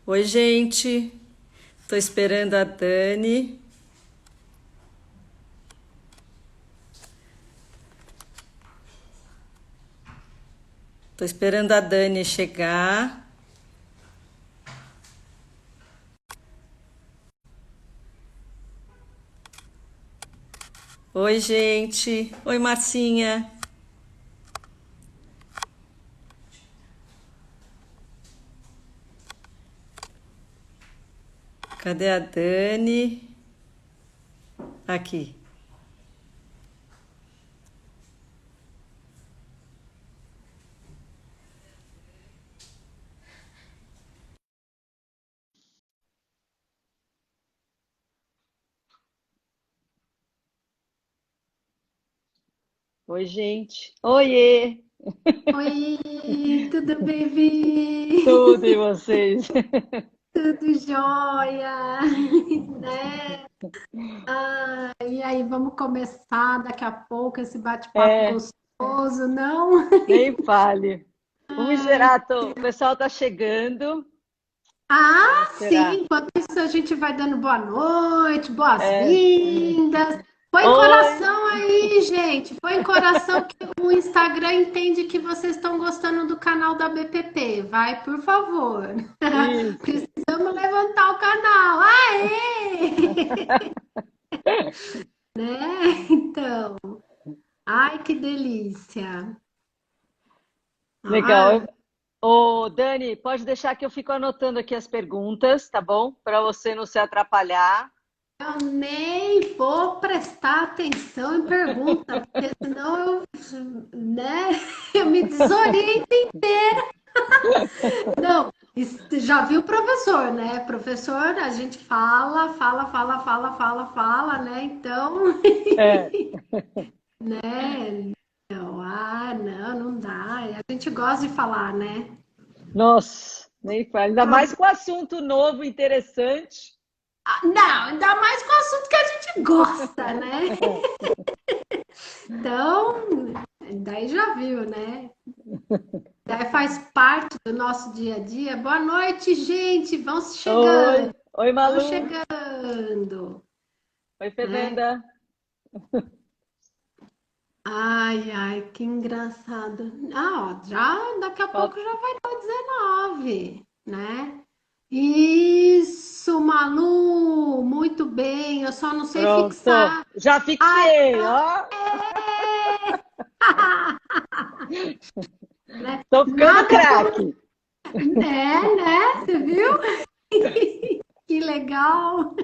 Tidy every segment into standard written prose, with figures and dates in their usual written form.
Oi, gente. Tô esperando a Dani. Tô esperando a Dani chegar. Oi, gente. Oi, Marcinha. Cadê a Dani? Aqui. Oi, gente. Oiê. Oi, tudo bem, Vi? Tudo e vocês? Tudo jóia, né? E aí, vamos começar daqui a pouco esse bate-papo É, gostoso, não? nem fale. Vamos Ai, gerar, o pessoal tá chegando. Vamos sim, esperar. enquanto isso a gente vai dando boa noite, É. boas-vindas. Põe Oi. coração aí, gente. Põe coração que o Instagram entende que vocês estão gostando do canal da BPP. Vai, por favor. Isso. Precisamos levantar o canal. Aê! Né? Então, ai, que delícia. Legal. Ah, Ô, Dani, pode deixar que eu fico anotando aqui as perguntas, tá bom? Para você não se atrapalhar. eu nem vou prestar atenção em pergunta, porque senão eu, né, eu me desoriento inteira. Não, já viu o professor, né? Professor, a gente fala, né? Então, É. né? Não, não, não dá. A gente gosta de falar, né? Nossa, nem fala. Ainda mais com assunto novo, interessante. Não, ainda mais com o assunto que a gente gosta, né? Então, daí já viu, né? Daí faz parte do nosso dia a dia. Boa noite, gente. Oi, oi, Vão Malu. chegando, Oi, né? Fernanda. Ai, ai, que engraçado. Ah, ó, já daqui a pouco Falta- já vai dar 19, né? Isso, Malu, muito bem. Eu só não sei Pronto. fixar. Já Ai, fixei, ó. né? Tô ficando Nada como. craque. Né? Você viu? Que legal.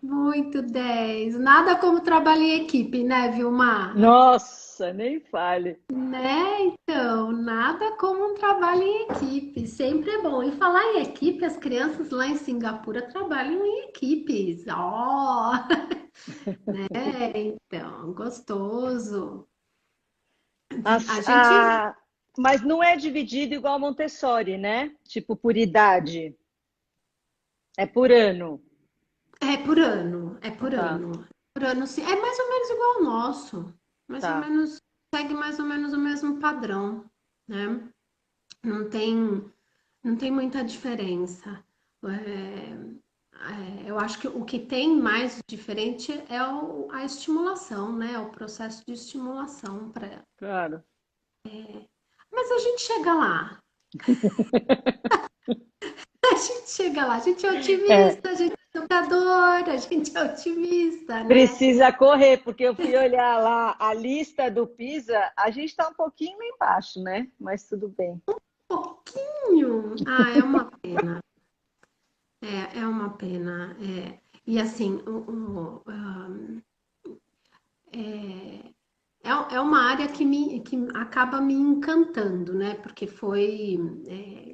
Muito 10. Nada como trabalhar em equipe, né, Vilmar? Nossa, nem fale. Né? Então, nada como um trabalho em equipe. Sempre é bom. E falar em equipe, as crianças lá em Singapura trabalham em equipes. Ó, né? Então, gostoso. A gente Mas não é dividido igual a Montessori, né? Tipo, por idade. É por ano. é por ano, é por Tá, ano. Por ano, sim. É mais ou menos igual ao nosso. Mais ou tá. menos, segue mais ou menos o mesmo padrão, né? Não tem, não tem muita diferença. Eu acho que o que tem mais diferente é a estimulação, né? O processo de estimulação para. Claro. Mas a gente chega lá. A gente chega lá. A gente é É, otimista, a gente é educador, a gente é otimista, né? precisa correr, porque eu fui olhar lá a lista do PISA, a gente está um pouquinho lá embaixo, né? Mas tudo bem. Pouquinho. Ah, é uma pena. É uma pena. E assim, é uma área que acaba me encantando, né? Porque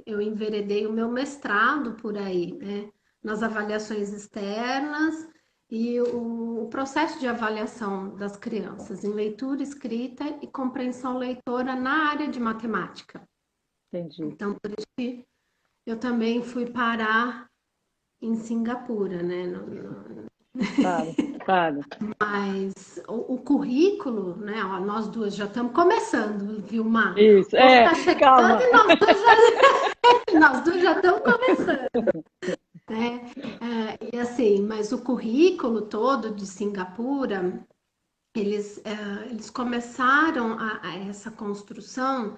eu enveredei o meu mestrado por aí, né? Nas avaliações externas e o processo de avaliação das crianças em leitura, escrita e compreensão leitora na área de matemática. Entendi. Então, por isso que eu também fui parar em Singapura, né? Claro, claro. Mas o currículo, né? Ó, nós duas já estamos começando, Vilmar. Isso, O povo está chegando calma. e nós duas já estamos começando. E assim, mas o currículo todo de Singapura, eles começaram a essa construção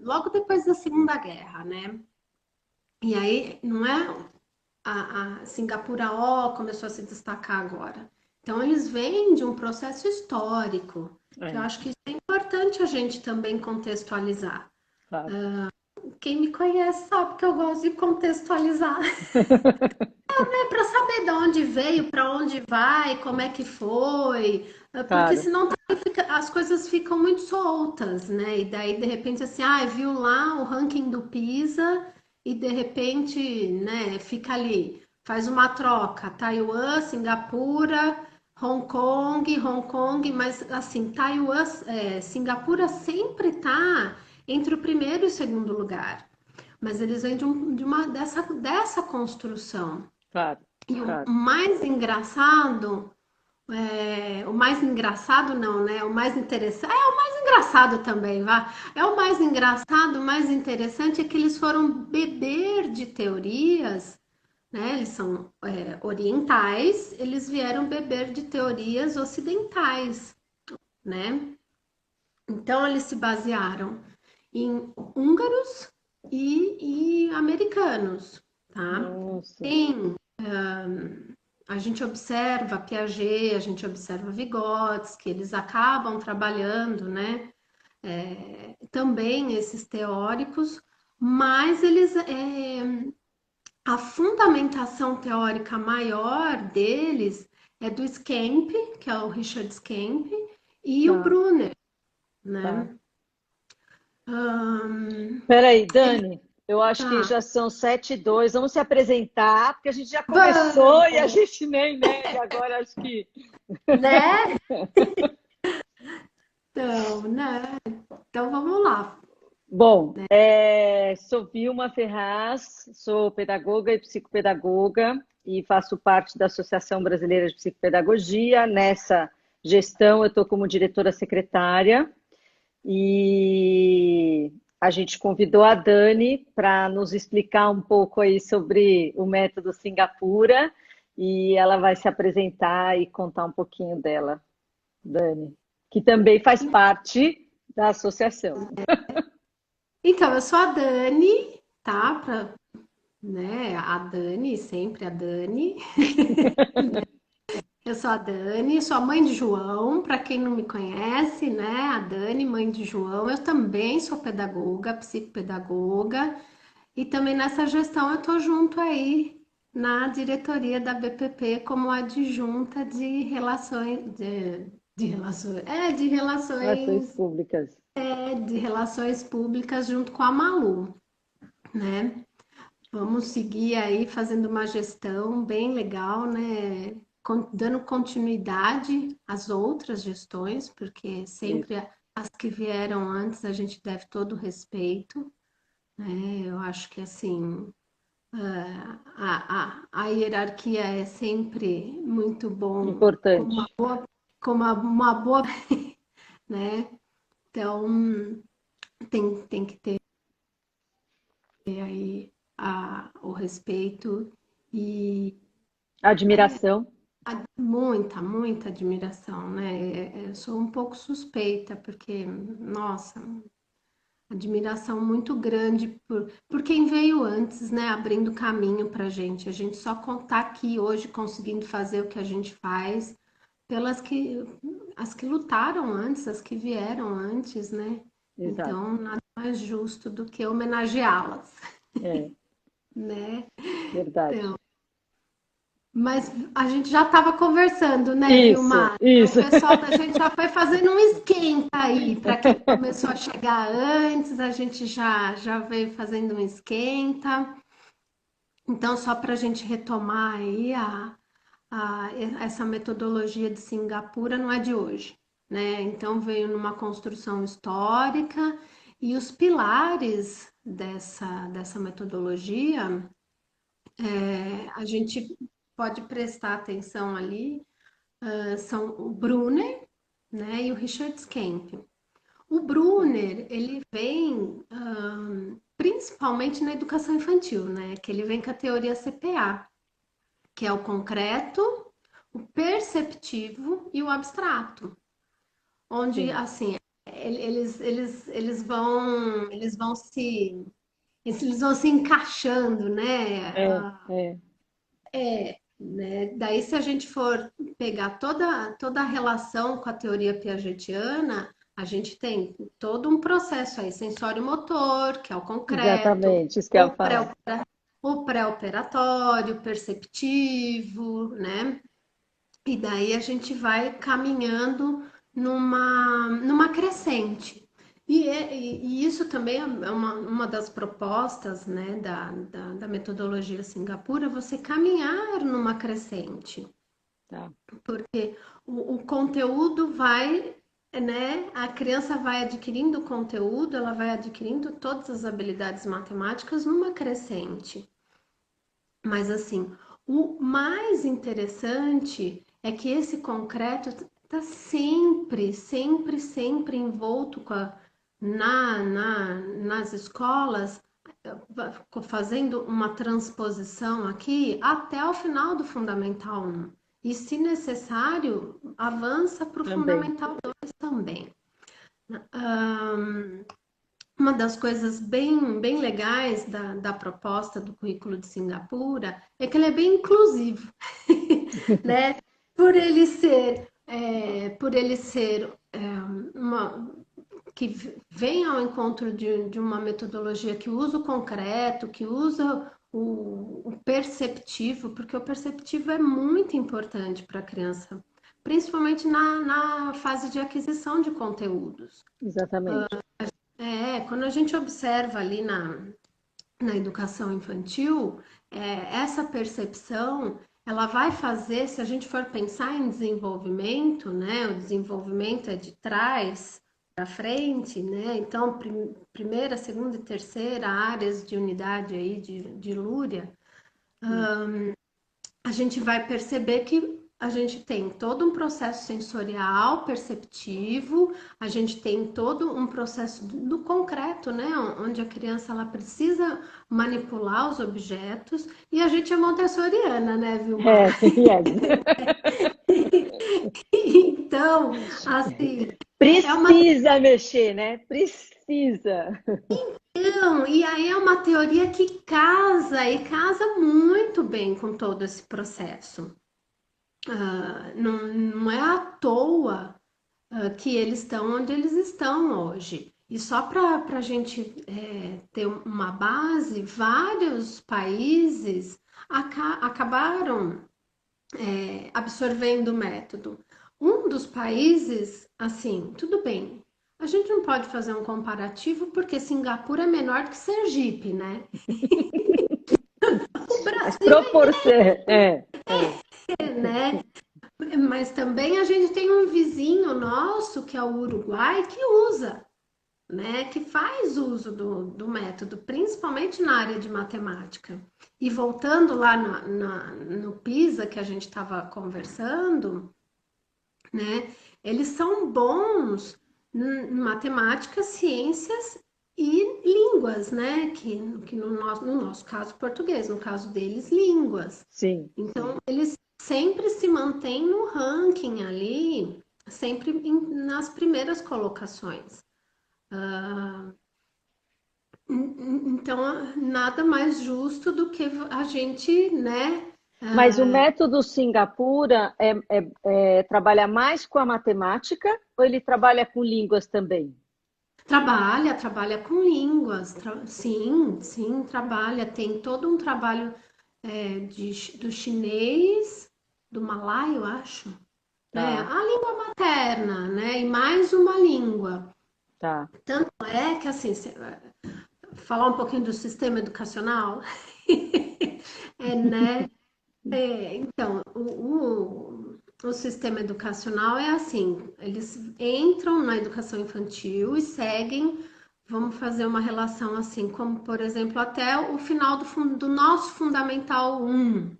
logo depois da Segunda Guerra, né? E aí não é a Singapura começou a se destacar agora. Então eles vêm de um processo histórico, que eu É, acho que isso é importante a gente também contextualizar. claro. Quem me conhece sabe que eu gosto de contextualizar. Para saber de onde veio, para onde vai, como é que foi, porque Claro, senão também as coisas ficam muito soltas, né? E daí, de repente, assim, viu lá o ranking do PISA e de repente, né, fica ali, faz uma troca, Taiwan, Singapura, Hong Kong, mas assim, Taiwan, Singapura sempre tá entre o primeiro e o segundo lugar. Mas eles vêm de uma dessa construção. claro, E claro. o mais engraçado não, né? O mais interessante, o mais engraçado também, vá. É o mais engraçado, o mais interessante é que eles foram beber de teorias, né? Eles são orientais, eles vieram beber de teorias ocidentais, né? Então eles se basearam em húngaros e americanos, tá? Nossa, Tem a gente observa Piaget, a gente observa Vygotsky, eles acabam trabalhando, né? Também esses teóricos, mas a fundamentação teórica maior deles é do Scamp, que é o Richard Scamp, e o tá, Brunner, tá. né? Ahn, Peraí, ele Dani, eu acho que tá. já são 7:02. Vamos se apresentar, porque a gente já começou e a Vamos, gente nem mede. Agora acho que. né? Então, né? Então vamos lá. Bom, sou Vilma Ferraz, sou pedagoga e psicopedagoga e faço parte da Associação Brasileira de Psicopedagogia. Nessa gestão, eu estou como diretora secretária e a gente convidou a Dani para nos explicar um pouco aí sobre o método Singapura e ela vai se apresentar e contar um pouquinho dela, Dani, que também faz parte da associação. Então, eu sou a Dani, tá? Né? A Dani, sempre a Dani. Eu sou a Dani, sou a mãe de João, para quem não me conhece, né? A Dani, mãe de João. Eu também sou pedagoga, psicopedagoga, e também nessa gestão eu tô junto aí na diretoria da BPP como adjunta de Relações relações, públicas. de relações públicas junto com a Malu, né? Vamos seguir aí fazendo uma gestão bem legal, né? Dando continuidade às outras gestões, porque sempre Isso, as que vieram antes a gente deve todo o respeito, né? Eu acho que assim a hierarquia é sempre muito bom, importante. uma boa, né? Então tem que ter aí o respeito e Admiração. muita admiração, né? Eu sou um pouco suspeita, porque, nossa, admiração muito grande por quem veio antes, né? Abrindo caminho para gente. A gente só contar aqui hoje conseguindo fazer o que a gente faz pelas que as que lutaram antes, as que vieram antes, né? Exato. Então, nada mais justo do que homenageá-las, É, né? verdade. Então, mas a gente já estava conversando, né, Isso, Vilmar? Então, o isso. pessoal da gente já foi fazendo um esquenta aí. Para quem começou a chegar antes, a gente já veio fazendo um esquenta. Então, só para a gente retomar aí a- essa metodologia de Singapura não é de hoje, né? Então, veio numa construção histórica e os pilares dessa metodologia a gente pode prestar atenção ali, são o Brunner, né, e o Richard Skamp. O Brunner, ele vem principalmente na educação infantil, né? Que ele vem com a teoria CPA, que é o concreto, o perceptivo e o abstrato. Onde, Sim. assim, eles vão se encaixando, né? É, é, Né? Daí, se a gente for pegar toda a relação com a teoria piagetiana, a gente tem todo um processo aí, sensório-motor, que é o concreto, exatamente, isso que eu o ia falar. o pré-operatório, perceptivo, né? E daí a gente vai caminhando numa crescente. E isso também é uma das propostas, né, da metodologia Singapura, você caminhar numa crescente, Tá. porque o conteúdo vai, né, a criança vai adquirindo conteúdo, ela vai adquirindo todas as habilidades matemáticas numa crescente. Mas assim, o mais interessante é que esse concreto está sempre envolto nas escolas, fazendo uma transposição aqui até o final do Fundamental 1. E, se necessário, avança para o Também. Fundamental 2 também. Ahn, uma das coisas bem legais da proposta do currículo de Singapura é que ele é bem inclusivo, né? Por ele ser uma, que vem ao encontro de uma metodologia que usa o concreto, que usa o perceptivo, porque o perceptivo é muito importante para a criança, principalmente na fase de aquisição de conteúdos. Exatamente. Quando a gente observa ali na educação infantil, essa percepção, ela vai fazer, se a gente for pensar em desenvolvimento, né? O desenvolvimento é de trás para frente, né? Então, primeira, segunda e terceira áreas de unidade aí de Lúria, Hum. a gente vai perceber que a gente tem todo um processo sensorial, perceptivo, a gente tem todo um processo do concreto, né? Onde a criança ela precisa manipular os objetos, e a gente é montessoriana, né, Vilmar? É, yes. Então, assim, é uma Precisa mexer, né? Precisa. Não, e aí é uma teoria que casa e casa muito bem com todo esse processo. Não é à toa que eles estão onde eles estão hoje. E só para a gente ter uma base, vários países acabaram absorvendo o método. Um dos países, assim, tudo bem, a gente não pode fazer um comparativo porque Singapura é menor que Sergipe, né? O Mas Brasil proporção. É. é, né? Mas também a gente tem um vizinho nosso, que é o Uruguai, que usa, né? Que faz uso do método, principalmente na área de matemática. E voltando lá no PISA que a gente estava conversando, né? Eles são bons em matemática, ciências e línguas, né? Que no nosso caso, português, no caso deles, línguas. Sim, Então, eles sempre se mantêm no ranking ali, sempre nas primeiras colocações. Ah, então, nada mais justo do que a gente, né? mas o método Singapura trabalha mais com a matemática ou ele trabalha com línguas também? Trabalha com línguas, sim, trabalha. Tem todo um trabalho do chinês, do malaio, acho, né? Tá, A língua materna, né? E mais uma língua. tá. Tanto é que, assim, falar um pouquinho do sistema educacional, né? Então, o sistema educacional é assim, eles entram na educação infantil e seguem, vamos fazer uma relação assim, como, por exemplo, até o final do nosso Fundamental 1,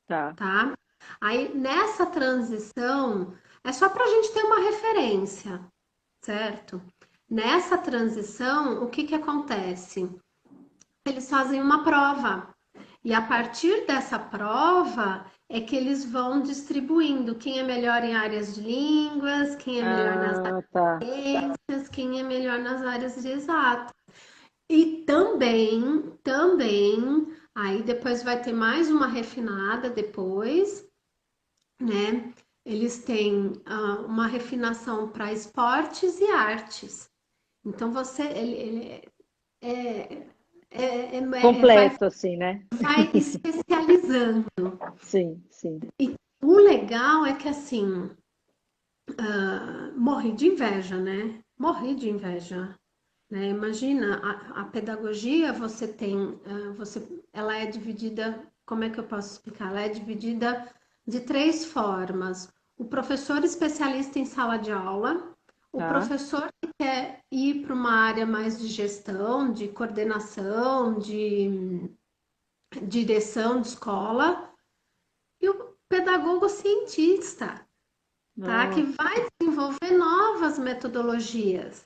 Tá. tá? Aí, nessa transição, é só para a gente ter uma referência, certo? Nessa transição, o que que acontece? eles fazem uma prova. E a partir dessa prova é que eles vão distribuindo quem é melhor em áreas de línguas, quem é melhor nas Ah, tá. ciências, quem é melhor nas áreas de exatas. E também, aí depois vai ter mais uma refinada depois, né? Eles têm uma refinação para esportes e artes. Então ele vai, Completo, assim, né? vai especializando. Sim, sim. E o legal é que assim, morri de inveja, né? Morri de inveja. Né? Imagina, a pedagogia você tem, ela é dividida, como é que eu posso explicar? Ela é dividida de três formas. O professor especialista em sala de aula, o Tá. professor que quer ir para uma área mais de gestão, de coordenação, de direção de escola, e o pedagogo cientista, tá? Que Nossa. vai desenvolver novas metodologias,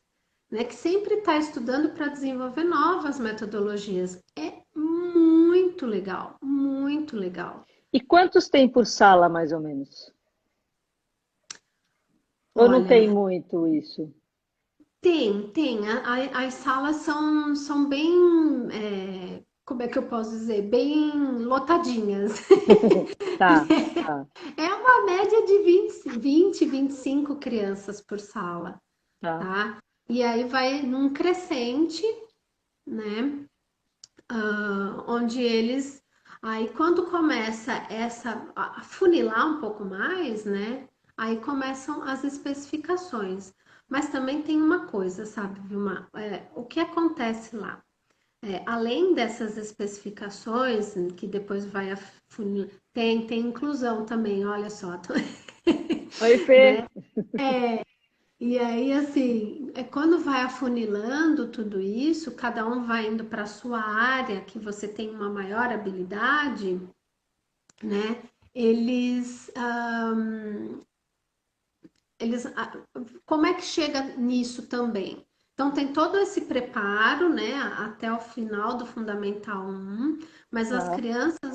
né? Que sempre está estudando para desenvolver novas metodologias. É muito legal, muito legal. E quantos tem por sala, mais ou menos? Ou não Olha, tem muito isso? tem. As salas são bem, como é que eu posso dizer? Bem lotadinhas. Tá, tá, É uma média de 25 crianças por sala, tá. tá? E aí vai num crescente, né? Onde eles, aí quando começa a funilar um pouco mais, né? Aí começam as especificações. Mas também tem uma coisa, sabe, Vilma? O que acontece lá? Além dessas especificações, que depois vai a funilar, tem inclusão também, olha só, Oi, né? Fê. E aí, assim, quando vai afunilando tudo isso, cada um vai indo para a sua área, que você tem uma maior habilidade, né? Eles, como é que chega nisso também? Então, tem todo esse preparo, né, até o final do Fundamental 1, mas as Tá. crianças,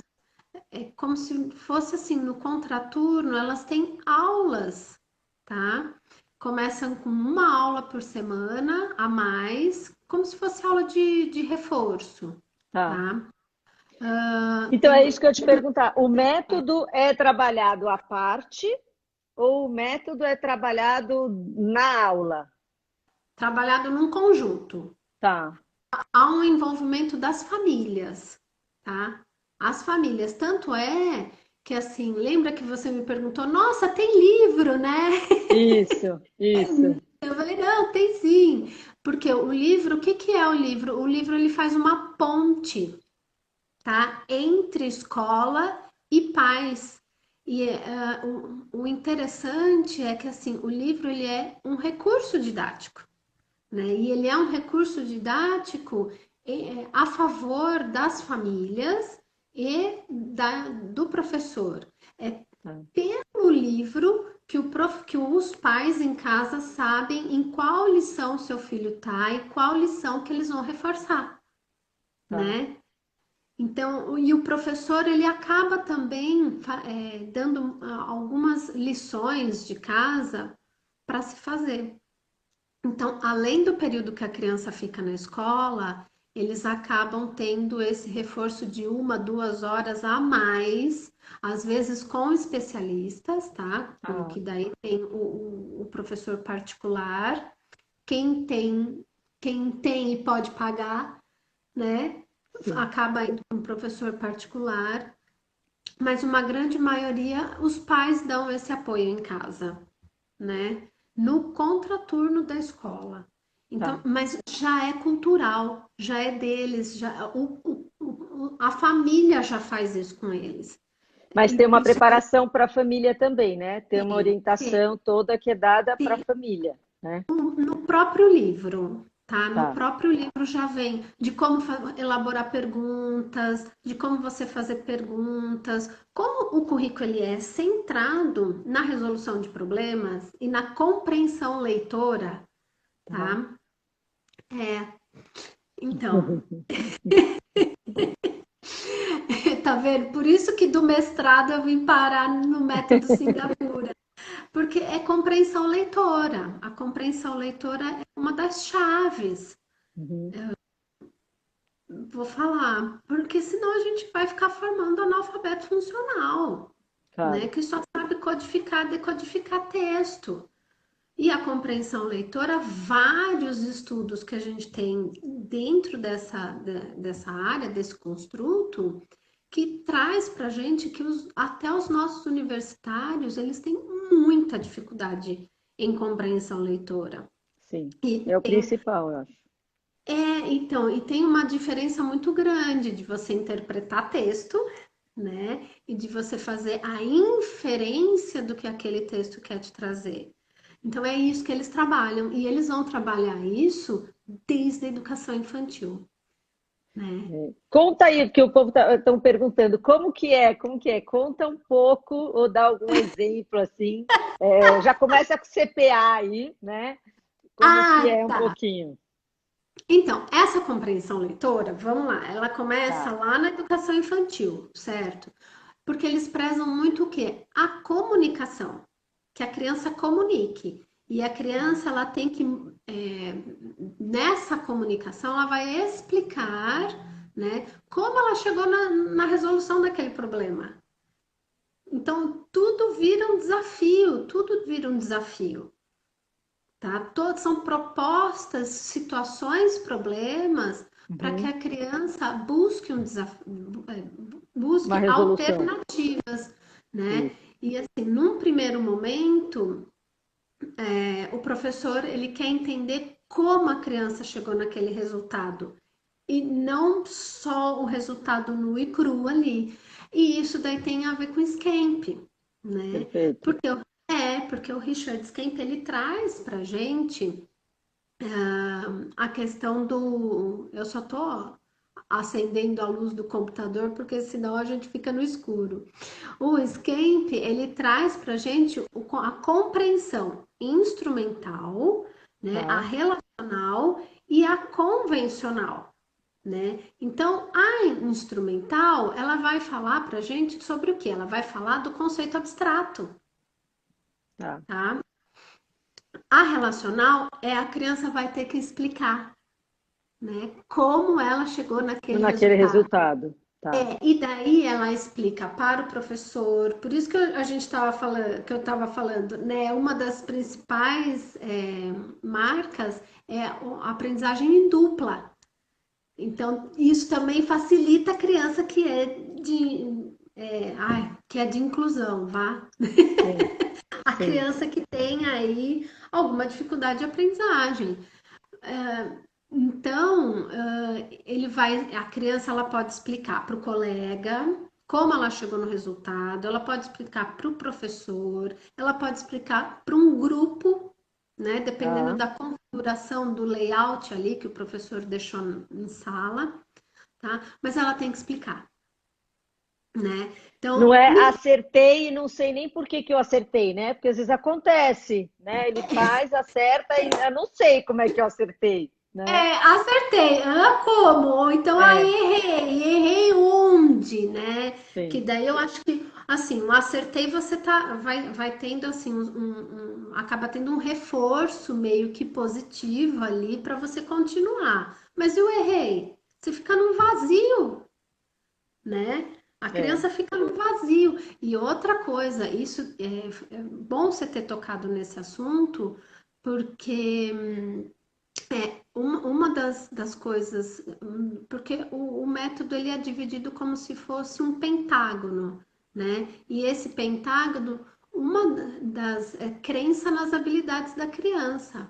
é como se fosse assim, no contraturno, elas têm aulas, tá? Começam com uma aula por semana a mais, como se fosse aula de reforço, Tá. tá? Então é Tem isso que eu te perguntar. O método é trabalhado à parte ou o método é trabalhado na aula? trabalhado num conjunto. Tá. Há um envolvimento das famílias, tá? As famílias, tanto é que assim, lembra que você me perguntou, nossa, tem livro, né? Isso, isso. Eu falei, não, tem sim. Porque o livro, o que que é o livro? O livro ele faz uma ponte, tá? Entre escola e pais. E o interessante é que assim, o livro ele é um recurso didático, né? E ele é um recurso didático a favor das famílias e do professor. É Tá, pelo livro que os pais em casa sabem em qual lição seu filho está e qual lição que eles vão reforçar, tá. né? Então, e o professor ele acaba também dando algumas lições de casa para se fazer. Então, além do período que a criança fica na escola, eles acabam tendo esse reforço de 1, 2 horas a mais, às vezes com especialistas, tá? Tá. Que daí tem o professor particular, quem tem, quem tem e pode pagar, né? Sim. Acaba indo com um professor particular, mas uma grande maioria, os pais dão esse apoio em casa, né? No contraturno da escola. Então, Tá. mas já é cultural, já é deles, já, a família já faz isso com eles. Mas tem uma Isso preparação para a família também, né? Tem uma tem orientação toda que é dada para a família, né? no próprio livro, tá? No Tá. próprio livro já vem de como elaborar perguntas, de como você fazer perguntas, como o currículo ele é centrado na resolução de problemas e na compreensão leitora, Tá. tá? É, então, Tá vendo? Por isso que do mestrado eu vim parar no método Singapura, porque é compreensão leitora. A compreensão leitora é uma das chaves. Uhum, Vou falar, porque senão a gente vai ficar formando analfabeto funcional, né? claro. Que só sabe codificar, decodificar texto. E a compreensão leitora, vários estudos que a gente tem dentro dessa área, desse construto, que traz para a gente que até os nossos universitários, eles têm muita dificuldade em compreensão leitora. Sim, E é o tem, principal, eu acho. então, e tem uma diferença muito grande de você interpretar texto, né? E de você fazer a inferência do que aquele texto quer te trazer. Então é isso que eles trabalham e eles vão trabalhar isso desde a educação infantil, né? É. Conta aí, que o povo estão perguntando, como que é? Como que é? Conta um pouco ou dá algum exemplo assim. Já começa com CPA aí, né? Como que Ah, é um tá. pouquinho? Então, essa compreensão leitora, vamos lá, ela começa Tá. lá na educação infantil, certo? Porque eles prezam muito o quê? A comunicação, que a criança comunique. E a Tá. criança, ela tem que, nessa comunicação, ela vai explicar, né, como ela chegou na resolução daquele problema. Então, tudo vira um desafio, tudo vira um desafio, tá? Todos são propostas, situações, problemas para que Uhum. a criança busque um desafio, Uma busque resolução. alternativas, né? Isso. E assim, num primeiro momento, o professor ele quer entender como a criança chegou naquele resultado e não só o resultado nu e cru ali. E isso daí tem a ver com Scamp, né? Perfeito. Porque o Richard Scamp ele traz pra gente a questão do. Eu só tô acendendo a luz do computador porque senão a gente fica no escuro. O Scamp ele traz pra gente a compreensão instrumental, né? A Tá. relacional e a convencional, né? Então, a instrumental, ela vai falar para a gente sobre o que? Ela vai falar do conceito abstrato, Tá. tá? A relacional é a criança vai ter que explicar, né? Como ela chegou naquele Naquele resultado. resultado. Tá. E daí ela explica para o professor, por isso que a gente estava falando, que eu estava falando, né? Uma das principais marcas é a aprendizagem em dupla. Então, isso também facilita a criança que é de inclusão, vá. Sim. A Sim. criança que tem aí alguma dificuldade de aprendizagem. Então, a criança ela pode explicar para o colega como ela chegou no resultado, ela pode explicar para o professor, ela pode explicar para um grupo, né? Dependendo Tá. da configuração do layout ali que o professor deixou em sala, tá? Mas ela tem que explicar, né? Não Então, é acertei e não sei nem por que que eu acertei, né? Porque às vezes acontece, né? Ele faz, acerta e eu não sei como é que eu acertei, né? acertei. Ah, como? Ou então, É, errei onde, né? Que sim. daí eu acho que, assim, um acertei você vai tendo, assim, acaba tendo um reforço meio que positivo ali para você continuar. Mas eu errei. Você fica num vazio, né? A É. criança fica no vazio. E outra coisa, isso é bom você ter tocado nesse assunto, porque uma das coisas, porque o método ele é dividido como se fosse um pentágono, né? E esse pentágono, uma das é crença nas habilidades da criança,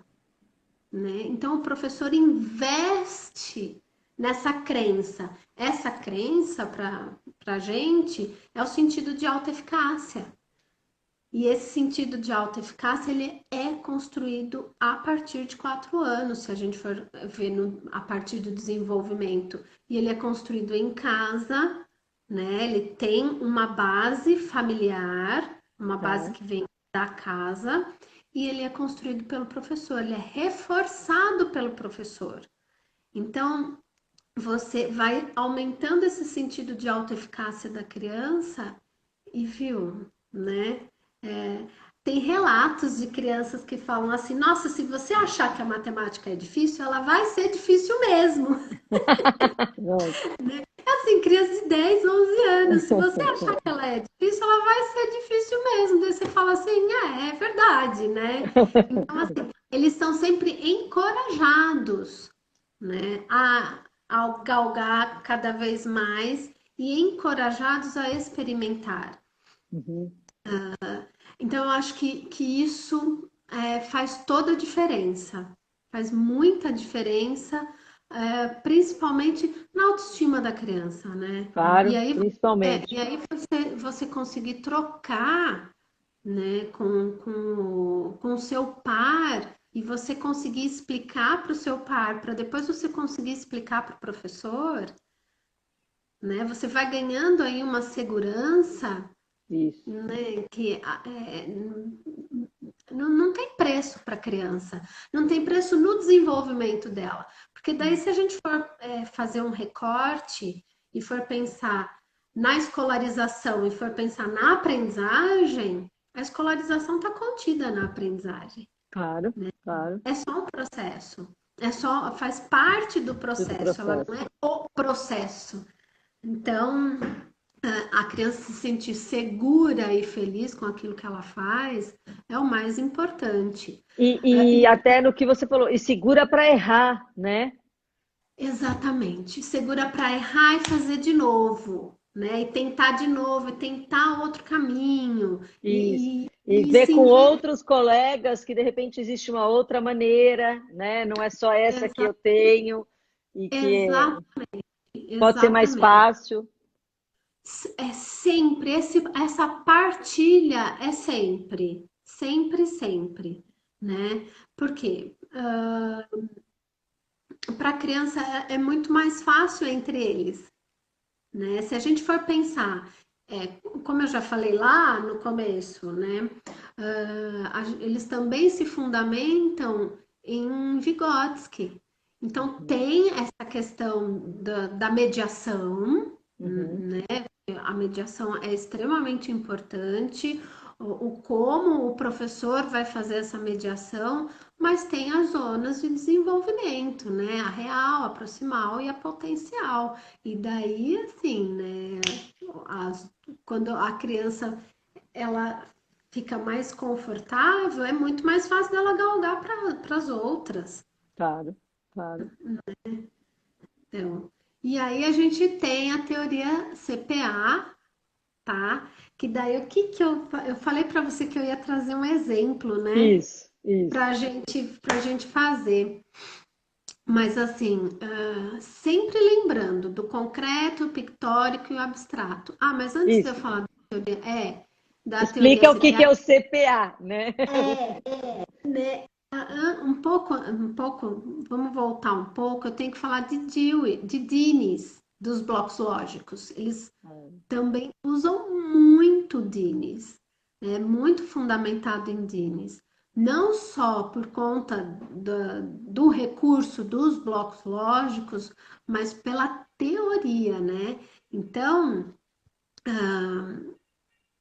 né? Então o professor investe nessa crença. Essa crença para a gente é o sentido de alta eficácia. E esse sentido de alta eficácia ele é construído a partir de 4 anos, se a gente for ver a partir do desenvolvimento. E ele é construído em casa, né? Ele tem uma base familiar, uma base Tá. que vem da casa, e ele é construído pelo professor, ele é reforçado pelo professor. Então, você vai aumentando esse sentido de autoeficácia da criança e viu, né? É, tem relatos de crianças que falam assim: nossa, se você achar que a matemática é difícil, ela vai ser difícil mesmo. Nossa. Assim, criança de 10, 11 anos, se você achar que ela é difícil, ela vai ser difícil mesmo. Daí você fala assim: é verdade, né? Então, assim, eles são sempre encorajados, né, a galgar cada vez mais e encorajados a experimentar. Uhum. Então, eu acho que isso faz toda a diferença, faz muita diferença, principalmente na autoestima da criança, né? E Claro, aí, principalmente. você conseguir trocar, né, com o seu par e você conseguir explicar para o seu par, para depois você conseguir explicar para o professor, né? Você vai ganhando aí uma segurança, Isso. né, que não tem preço para a criança, não tem preço no desenvolvimento dela. Porque daí, se a gente for fazer um recorte e for pensar na escolarização e for pensar na aprendizagem, a escolarização está contida na aprendizagem. Claro, claro. É só um processo. É só, faz parte do Do processo, ela não processo. é o processo. Então, a criança se sentir segura e feliz com aquilo que ela faz é o mais importante. E até no que você falou, e segura para errar, né? Exatamente. Segura para errar e fazer de novo, né? E tentar de novo, e tentar outro caminho, Isso. E e ver se com envolver. outros colegas que de repente existe uma outra maneira, né? Não é só essa que eu tenho e que Exatamente, pode ser mais exatamente. fácil. É sempre, essa partilha é sempre, sempre, sempre, né? Porque para a criança é muito mais fácil entre eles, né? Se a gente for pensar, como eu já falei lá no começo, né? Eles também se fundamentam em Vygotsky. Então Uhum, tem essa questão da mediação, uhum, né? A mediação é extremamente importante, o como o professor vai fazer essa mediação, mas tem as zonas de desenvolvimento, né? A real, a proximal e a potencial. E daí, assim, né? Quando a criança ela fica mais confortável, é muito mais fácil dela galgar para as outras. claro, claro. Então, e aí a gente tem a teoria CPA, tá? Que daí eu falei para você que eu ia trazer um exemplo, né? Isso. Pra gente fazer. Mas assim, sempre lembrando do concreto, o pictórico e o abstrato. Ah, mas antes de eu Isso. falar da teoria Explica o que CPA, é o CPA, né? né? Um pouco, vamos voltar um pouco. Eu tenho que falar de Dewey, de Dines, dos blocos lógicos. Eles também usam muito Dines, é muito fundamentado em Dines. Não só por conta do recurso dos blocos lógicos, mas pela teoria, né? Então,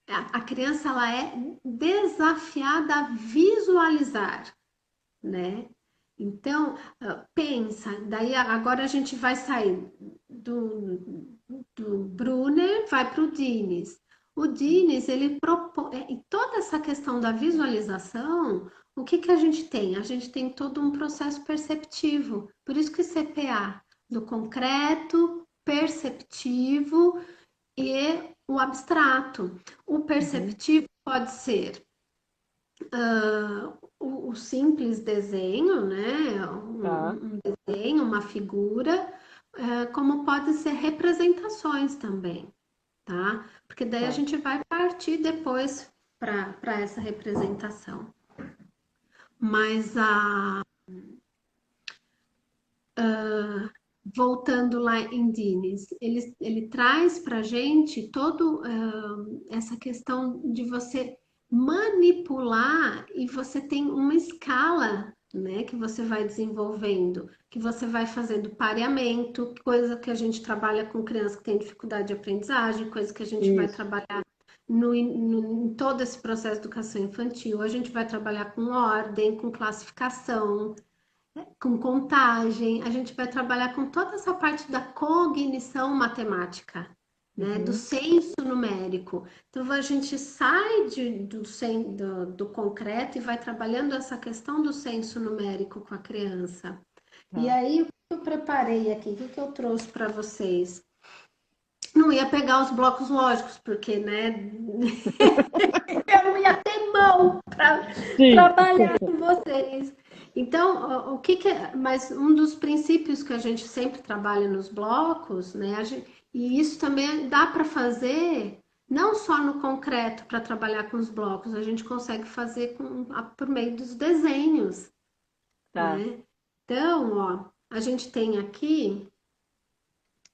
a criança ela é desafiada a visualizar, né? Então, pensa, daí agora a gente vai sair do Brunner, vai para o Dines. O Dines, ele propõe, e toda essa questão da visualização, o que que a gente tem? A gente tem todo um processo perceptivo, por isso que CPA, do concreto, perceptivo e o abstrato. O Uhum, perceptivo pode ser o simples desenho, né? tá, Um desenho, uma figura, como pode ser representações também, tá? Porque daí a tá. gente vai partir depois para essa representação. Mas voltando lá em Dines, ele traz para a gente todo essa questão de você manipular e você tem uma escala né? Que você vai desenvolvendo, que você vai fazendo pareamento, coisa que a gente trabalha com crianças que têm dificuldade de aprendizagem, coisa que a gente vai Isso. trabalhar em todo esse processo de educação infantil. A gente vai trabalhar com ordem, com classificação, com contagem, a gente vai trabalhar com toda essa parte da cognição matemática, né, do Uhum. senso numérico. Então a gente sai do concreto e vai trabalhando essa questão do senso numérico com a criança. E Tá. aí o que eu preparei aqui, o que eu trouxe para vocês? Não ia pegar os blocos lógicos, porque, né, eu não ia ter mão para Sim. trabalhar com vocês. Então, o que que é, mas um dos princípios que a gente sempre trabalha nos blocos, né, e isso também dá para fazer não só no concreto para trabalhar com os blocos, a gente consegue fazer por meio dos desenhos, Tá. né? Então, ó, a gente tem aqui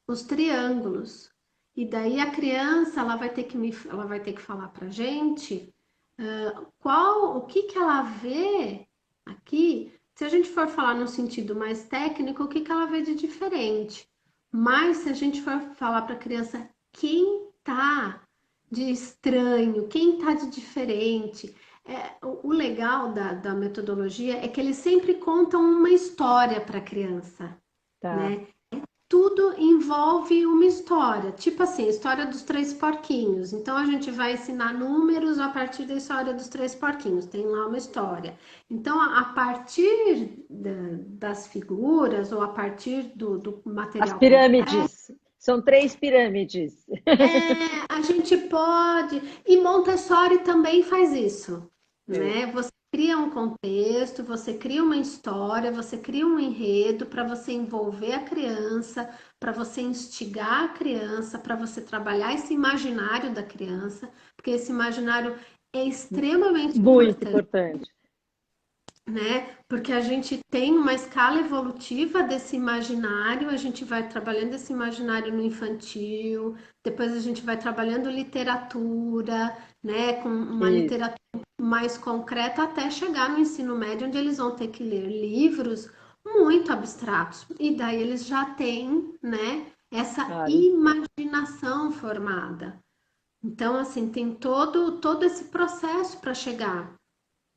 os triângulos. E daí a criança, ela vai ter que falar para gente o que que ela vê aqui. Se a gente for falar no sentido mais técnico, o que que ela vê de diferente. Mas se a gente for falar para a criança quem tá de estranho, quem tá de diferente, o legal da metodologia é que eles sempre contam uma história para a criança, Tá. né? Tudo envolve uma história, tipo assim, a história dos três porquinhos. Então a gente vai ensinar números a partir da história dos três porquinhos, tem lá uma história. Então, a partir das figuras ou a partir do As material concreto, pirâmides. São 3 pirâmides. a gente pode. E Montessori também faz isso, É. né? Você cria um contexto, você cria uma história, você cria um enredo para você envolver a criança, para você instigar a criança, para você trabalhar esse imaginário da criança, porque esse imaginário é extremamente Muito importante, importante. né? Porque a gente tem uma escala evolutiva desse imaginário, a gente vai trabalhando esse imaginário no infantil, depois a gente vai trabalhando literatura, né? Com uma Isso. literatura mais concreta até chegar no ensino médio, onde eles vão ter que ler livros muito abstratos. E daí eles já têm, né? Essa Claro. imaginação formada. Então, assim, tem todo esse processo para chegar,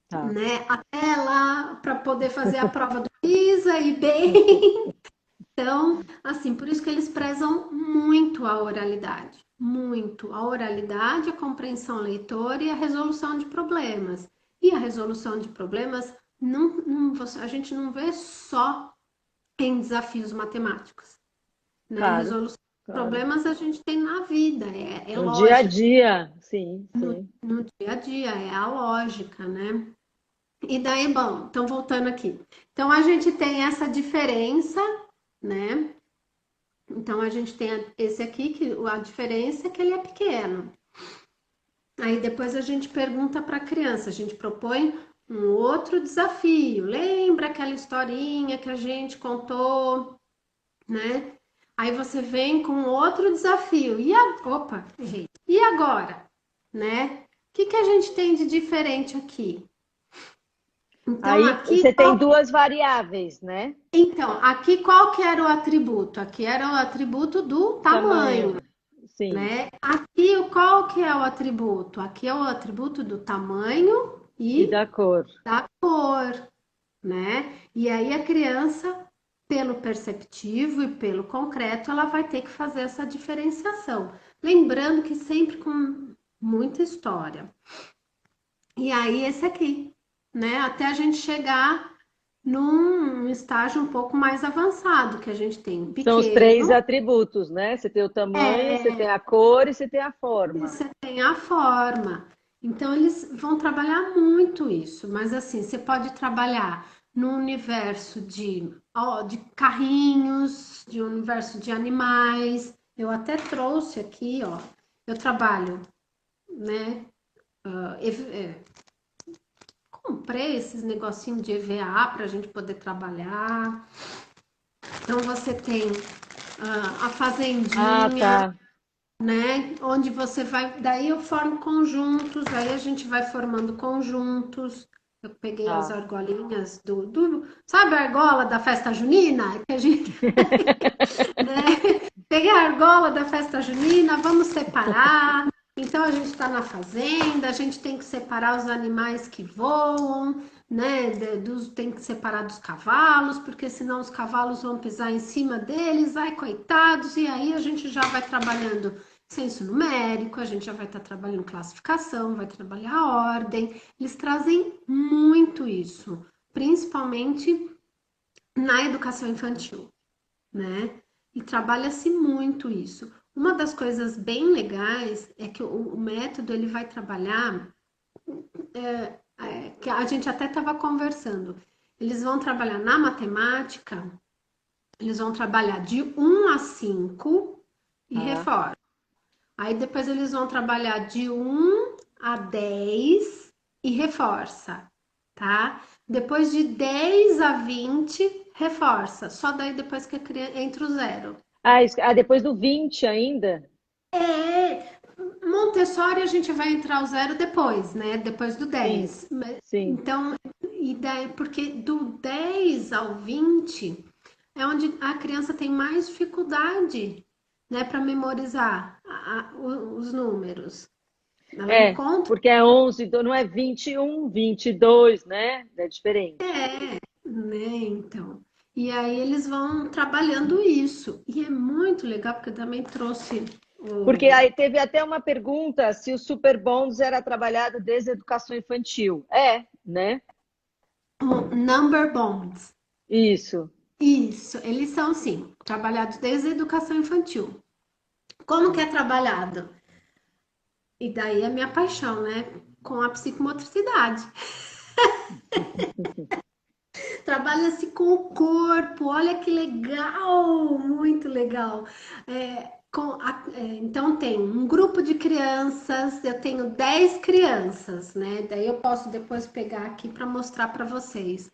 Tá. né? Até lá para poder fazer a prova do PISA e bem. Então, assim, por isso que eles prezam muito a oralidade, muito a oralidade, a compreensão leitora e a resolução de problemas. E a resolução de problemas a gente não vê só em desafios matemáticos, né? Claro. Resolução de Claro. problemas a gente tem na vida, é No dia a lógica, dia. Sim, sim. no dia a dia, é a lógica, né? E daí, bom, então voltando aqui. Então a gente tem essa diferença, né? Então a gente tem esse aqui, que a diferença é que ele é pequeno. Aí depois a gente pergunta para a criança, a gente propõe um outro desafio. Lembra aquela historinha que a gente contou, né? Aí você vem com outro desafio. Opa, errei. E agora, né? O que que a gente tem de diferente aqui? Então Aí aqui você tem 2 variáveis, né? Então, aqui qual que era o atributo? Aqui era o atributo do tamanho, Tamanho. Sim. né? Aqui qual que é o atributo? Aqui é o atributo do tamanho E e da cor. da cor, né? E aí a criança, pelo perceptivo e pelo concreto, ela vai ter que fazer essa diferenciação. Lembrando que sempre com muita história. E aí esse aqui, né? Até a gente chegar num estágio um pouco mais avançado, que a gente tem um São os 3 atributos, né? Você tem o tamanho, você tem a cor e você tem a e forma. você tem a forma. Então, eles vão trabalhar muito isso, mas assim, você pode trabalhar no universo de carrinhos, de universo de animais. Eu até trouxe aqui, ó, eu trabalho, né? Comprei esses negocinhos de EVA para a gente poder trabalhar. Então, você tem a Ah, fazendinha, tá. né? Onde você vai. Daí eu formo conjuntos, aí a gente vai formando conjuntos. Eu peguei as Ah. argolinhas sabe a argola da festa junina? Que a gente, né? Peguei a argola da festa junina, vamos separar. Então a gente está na fazenda, a gente tem que separar os animais que voam, né? Tem que separar dos cavalos, porque senão os cavalos vão pisar em cima deles, ai, coitados, e aí a gente já vai trabalhando senso numérico, a gente já vai estar trabalhando classificação, vai trabalhar a ordem. Eles trazem muito isso, principalmente na educação infantil, né? E trabalha-se muito isso. Uma das coisas bem legais é que o método ele vai trabalhar, que a gente até estava conversando. Eles vão trabalhar na matemática, eles vão trabalhar de 1 a 5 e Ah, reforça. Aí depois eles vão trabalhar de 1 a 10 e reforça, tá? Depois de 10 a 20 reforça. Só daí depois que a criança entra o zero. depois do 20 ainda? É, Montessori a gente vai entrar o zero depois, né? Depois do Sim, 10. sim. Então, e daí, porque do 10 ao 20 é onde a criança tem mais dificuldade, né, para memorizar os números. Ela É, encontra, porque é 11, não é 21, 22, né? É diferente. né? Então. E aí eles vão trabalhando isso. E é muito legal, porque eu também trouxe Porque o, aí teve até uma pergunta se o Super Bônus era trabalhado desde a educação infantil. É, né? o Number Bonds. Isso. Isso, eles são sim, trabalhados desde a educação infantil. Como que é trabalhado? E daí a minha paixão, né? Com a psicomotricidade. Trabalha-se com o corpo, olha que legal, muito legal. Então tem um grupo de crianças, eu tenho 10 crianças, né? Daí eu posso depois pegar aqui para mostrar para vocês.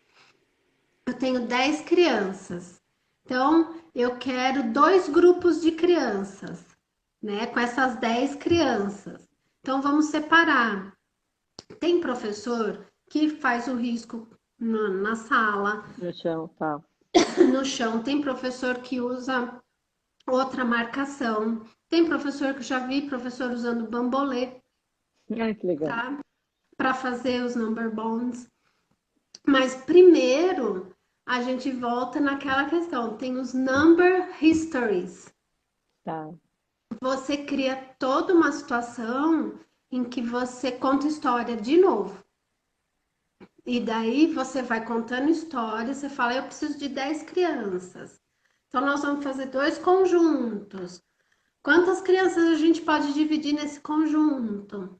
Eu tenho 10 crianças. Então, eu quero dois grupos de crianças, né? Com essas 10 crianças. Então, vamos separar. Tem professor que faz o risco na sala, No chão, tá. no chão. Tem professor que usa outra marcação. Tem professor que já vi professor usando bambolê, Ai, que legal. tá? Para fazer os number bonds. Mas primeiro a gente volta naquela questão, tem os number histories. Tá. Você cria toda uma situação em que você conta história de novo. E daí você vai contando histórias, você fala, eu preciso de 10 crianças. Então nós vamos fazer dois conjuntos. Quantas crianças a gente pode dividir nesse conjunto?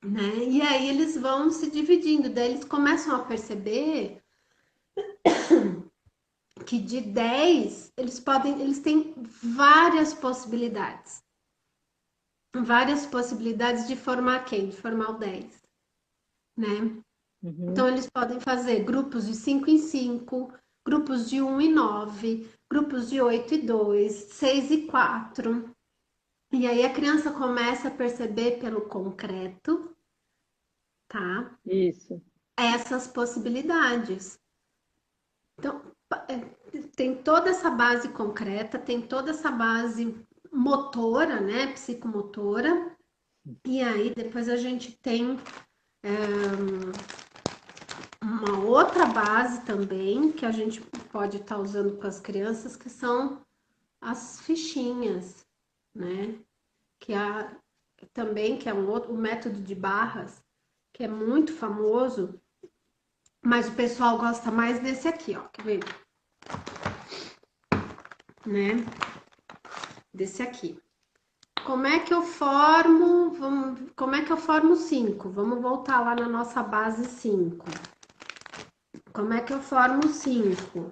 Né? E aí eles vão se dividindo, daí eles começam a perceber que de 10 eles têm várias possibilidades de formar quem? De formar o 10, né? Então Uhum. eles podem fazer grupos de 5 em 5, grupos de 1 e 9, grupos de 8 e 2, 6 e 4. E aí a criança começa a perceber pelo concreto, tá? Isso. Essas possibilidades. Então, tem toda essa base concreta, tem toda essa base motora, né, psicomotora, e aí depois a gente tem uma outra base também que a gente pode estar usando com as crianças, que são as fichinhas, né? Que é também que é um outro, o método de barras, que é muito famoso, mas o pessoal gosta mais desse aqui, ó, quer ver? Né? Desse aqui. Como é que eu formo? Como é que eu formo 5? Vamos voltar lá na nossa base 5. Como é que eu formo 5?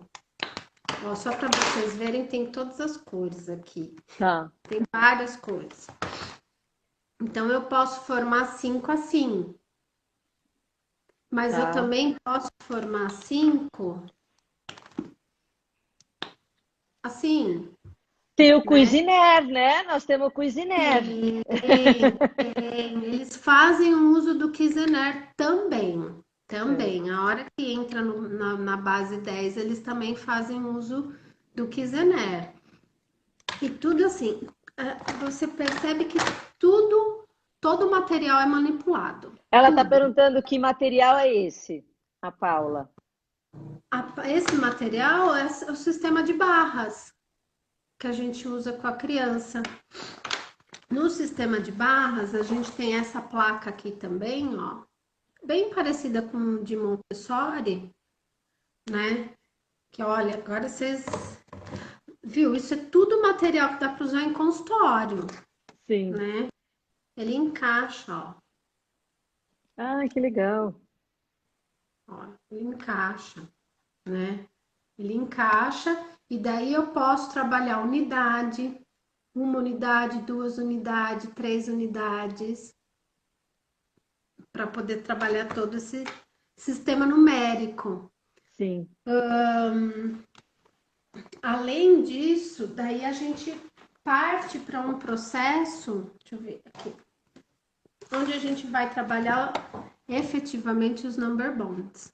Ó, só para vocês verem, tem todas as cores aqui. Tá. Tem várias cores. Então, eu posso formar 5 assim. Mas eu Tá. também posso formar 5 assim, Tem o né? Cuisiner, né? Nós temos o Cuisiner. Tem. Eles fazem o uso do Kizener também. Sei. Também, a hora que entra na base 10, eles também fazem uso do Kizener. E tudo assim, você percebe que todo o material é manipulado. Ela está Tudo. perguntando que material é esse, a Paula. Esse material é o sistema de barras que a gente usa com a criança. No sistema de barras, a gente tem essa placa aqui também, ó, bem parecida com o de Montessori, né? Que olha, agora vocês viu, isso é tudo material que dá para usar em consultório, Sim. né? Ele encaixa, Ah, que legal. ele encaixa, né? Ele encaixa e daí eu posso trabalhar unidade, uma unidade, duas unidades, três unidades, para poder trabalhar todo esse sistema numérico. Sim. Além disso, daí a gente parte para um processo, deixa eu ver aqui, onde a gente vai trabalhar efetivamente os number bonds,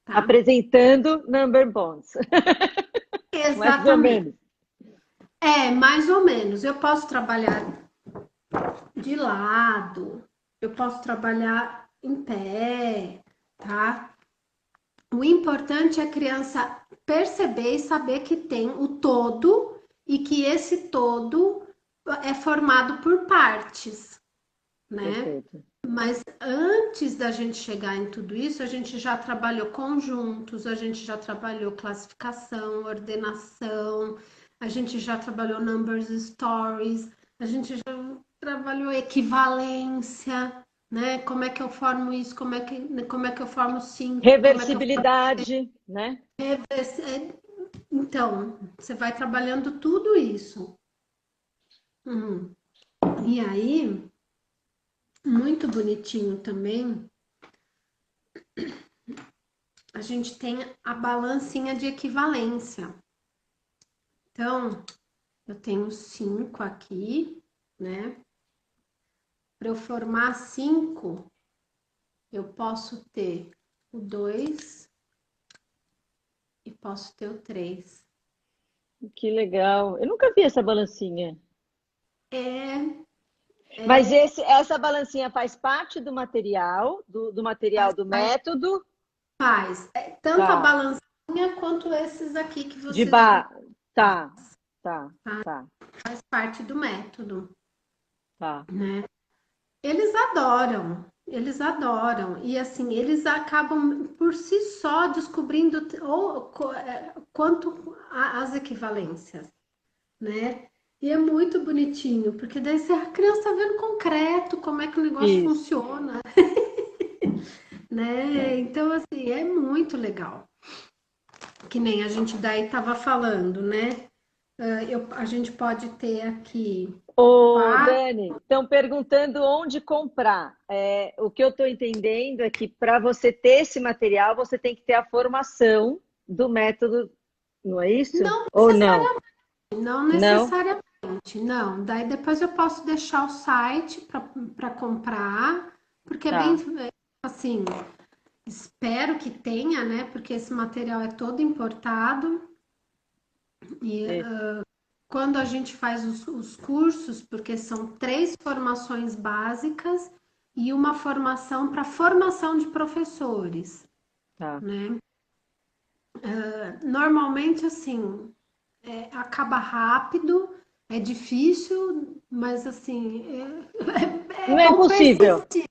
tá? Apresentando number bonds. Mais ou Exatamente. menos. Mais ou menos. Eu posso trabalhar de lado, eu posso trabalhar em pé, tá? O importante é a criança perceber e saber que tem o todo e que esse todo é formado por partes, né? Perfeito. Mas antes da gente chegar em tudo isso, a gente já trabalhou conjuntos, a gente já trabalhou classificação, ordenação, a gente já trabalhou numbers stories, a gente já trabalhou equivalência, né? Como é que eu formo isso? Como é que eu formo cinco? Como é que eu formo... Reversibilidade, né? Então, você vai trabalhando tudo isso. Uhum. E aí, muito bonitinho também, a gente tem a balancinha de equivalência. Então, eu tenho 5 aqui, né? Para eu formar 5, eu posso ter o 2 e posso ter o 3. Que legal. Eu nunca vi essa balancinha. É, Mas essa balancinha faz parte do material, do material do faz, método? faz. Tanto a Tá. balancinha quanto esses aqui que De vocês viram, ba... Tá, tá, tá, faz parte do método, tá. né? Eles adoram, eles adoram. E assim, eles acabam por si só descobrindo quanto as equivalências, né? E é muito bonitinho, porque daí a criança está vendo concreto como é que o negócio Isso. funciona, né? Então, assim, é muito legal. Que nem a gente daí estava falando, né? A gente pode ter aqui Ô, quatro. Dani, estão perguntando onde comprar. O que eu estou entendendo é que para você ter esse material, você tem que ter a formação do método, não é isso? Não Ou não? necessariamente. Não Não? necessariamente, não. Daí depois eu posso deixar o site para comprar, porque é bem Tá. assim, espero que tenha, né? Porque esse material é todo importado e É, quando a gente faz os cursos, porque são 3 formações básicas e uma formação para formação de professores, tá. né? Normalmente assim, acaba rápido, é difícil, mas assim, Não é é bom impossível. persistir.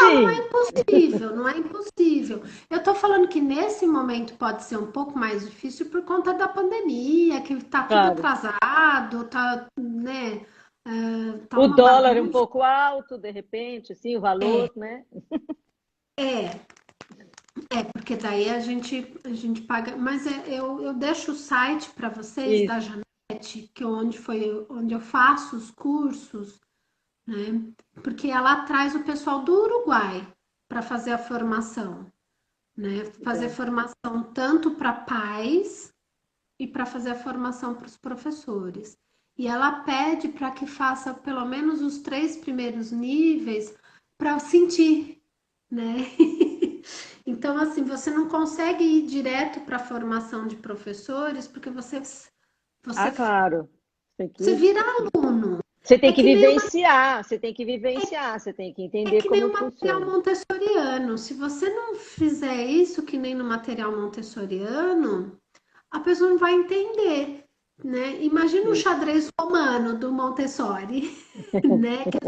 Não, não é Sim, impossível, não é impossível. Eu tô falando que nesse momento pode ser um pouco mais difícil por conta da pandemia, que tá tudo claro. atrasado, tá, né? Tá O uma dólar é um bagunça. pouco alto, de repente, assim, o valor, né? É, porque daí a gente paga, mas eu deixo o site para vocês da Isso. Janete, que onde eu faço os cursos, né? Porque ela traz o pessoal do Uruguai para fazer a formação, né? Fazer Tá. formação tanto para pais e para fazer a formação para os professores. E ela pede para que faça pelo menos os 3 primeiros níveis para sentir, né? Então, assim, você não consegue ir direto para a formação de professores porque Ah, você, claro. Tem você que, vira aluno. você tem É que que nem uma, vivenciar, você tem que vivenciar, você tem que é entender que nem como o material funciona. montessoriano. Se você não fizer isso que nem no material montessoriano, a pessoa não vai entender, né? Imagina o Isso. xadrez romano do Montessori, né? Que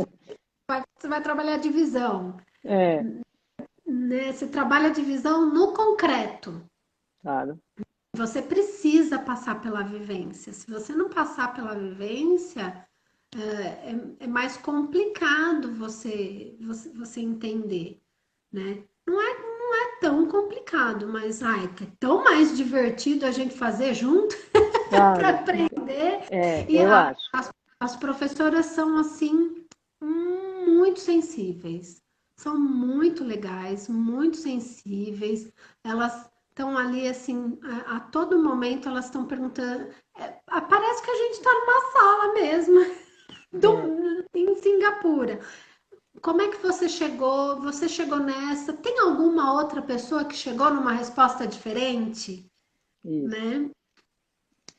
você vai trabalhar a divisão, É, né? Você trabalha a divisão no concreto. claro. Você precisa passar pela vivência. Se você não passar pela vivência, é mais complicado você entender, né? Não é tão complicado, mas ai, que é tão mais divertido a gente fazer junto para Claro. aprender. É, E eu acho. as professoras são assim muito sensíveis, são muito legais, muito sensíveis. Elas estão ali assim a todo momento elas estão perguntando. Parece que a gente está numa sala mesmo É, em Singapura. Como é que você chegou? Você chegou nessa? Tem alguma outra pessoa que chegou numa resposta diferente, isso. né?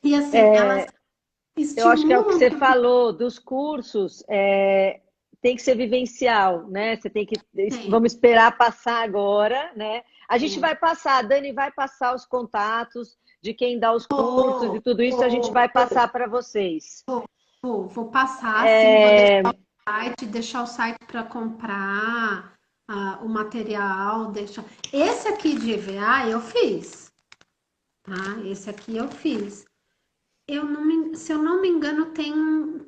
E assim, elas É, eu acho que é o que estimulam. você falou dos cursos, tem que ser vivencial, né? Você tem que, Tem, vamos esperar passar agora, né? A gente tem. vai passar, a Dani vai passar os contatos de quem dá os cursos e Vou, tudo isso, a gente vou, vai passar para vocês. vou passar, sim, vou É, deixar o site para comprar o material, deixar. Esse aqui de EVA eu fiz, tá? Esse aqui eu fiz. Se eu não me engano, tem um,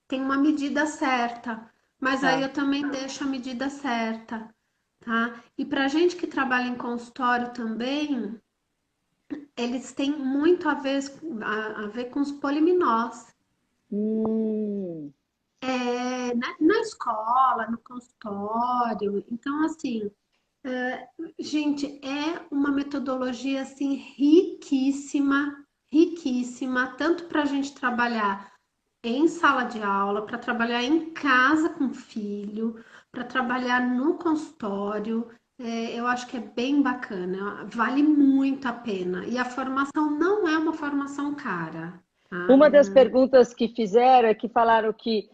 tem uma medida certa, mas aí tá. eu também deixo a medida certa, tá? E para gente que trabalha em consultório também, eles têm muito a ver com os poliminós. Hum, Na escola, no consultório. Então, assim, gente, é uma metodologia assim riquíssima, riquíssima, tanto para a gente trabalhar em sala de aula, para trabalhar em casa com filho, para trabalhar no consultório. Eu acho que é bem bacana, vale muito a pena. E a formação não é uma formação cara, tá? uma das perguntas que fizeram é que falaram que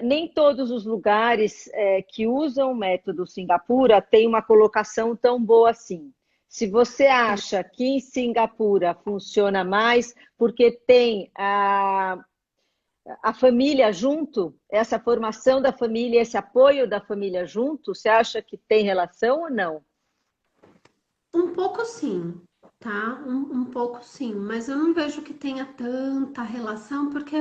nem todos os lugares que usam o método Singapura têm uma colocação tão boa assim. Se você acha que em Singapura funciona mais porque tem a família junto, essa formação da família, esse apoio da família junto, você acha que tem relação ou não? Um pouco sim, tá? Um pouco sim, mas eu não vejo que tenha tanta relação, porque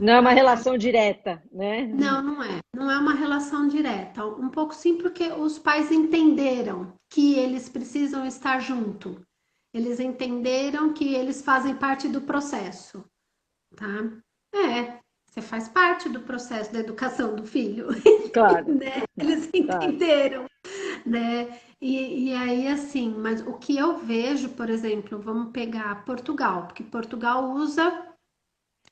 Não é uma relação direta, né? não, não é. Não é uma relação direta. Um pouco sim, porque os pais entenderam que eles precisam estar junto. Eles entenderam que eles fazem parte do processo, tá? Você faz parte do processo da educação do filho, Claro, né? Eles claro. entenderam, né? E aí, assim, mas o que eu vejo, por exemplo, vamos pegar Portugal, porque Portugal usa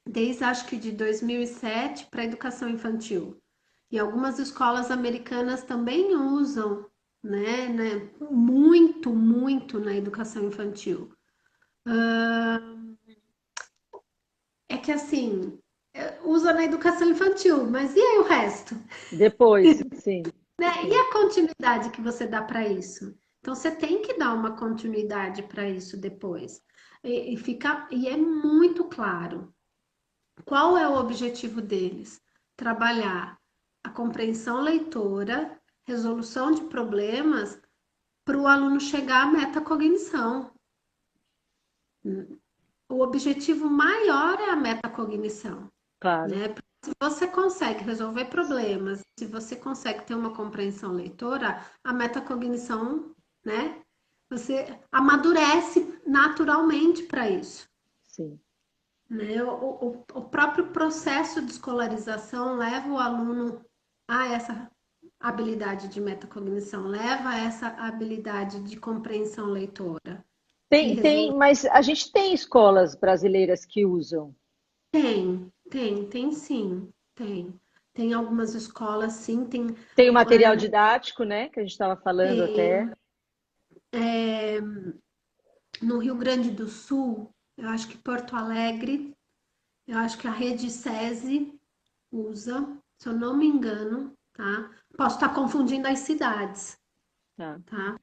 desde acho que de 2007 para educação infantil. E algumas escolas americanas também usam, né, muito, muito na educação infantil. É que assim, usa na educação infantil, mas e aí o resto? Depois, sim, Né? E sim, a continuidade que você dá para isso? Então você tem que dar uma continuidade para isso depois. E é muito claro. Qual é o objetivo deles? Trabalhar a compreensão leitora, resolução de problemas para o aluno chegar à metacognição. O objetivo maior é a metacognição, claro. né? Porque se você consegue resolver problemas, se você consegue ter uma compreensão leitora, a metacognição, né? Você amadurece naturalmente para isso. Sim. Né? O próprio processo de escolarização leva o aluno a essa habilidade de metacognição, leva a essa habilidade de compreensão leitora e resolução. Mas a gente tem escolas brasileiras que usam. Tem sim, tem. Tem algumas escolas, sim, Tem o material didático, né? Que a gente estava falando tem, até. no Rio Grande do Sul, eu acho que Porto Alegre, eu acho que a rede SESI usa, se eu não me engano, tá? Posso estar confundindo as cidades, Tá. tá?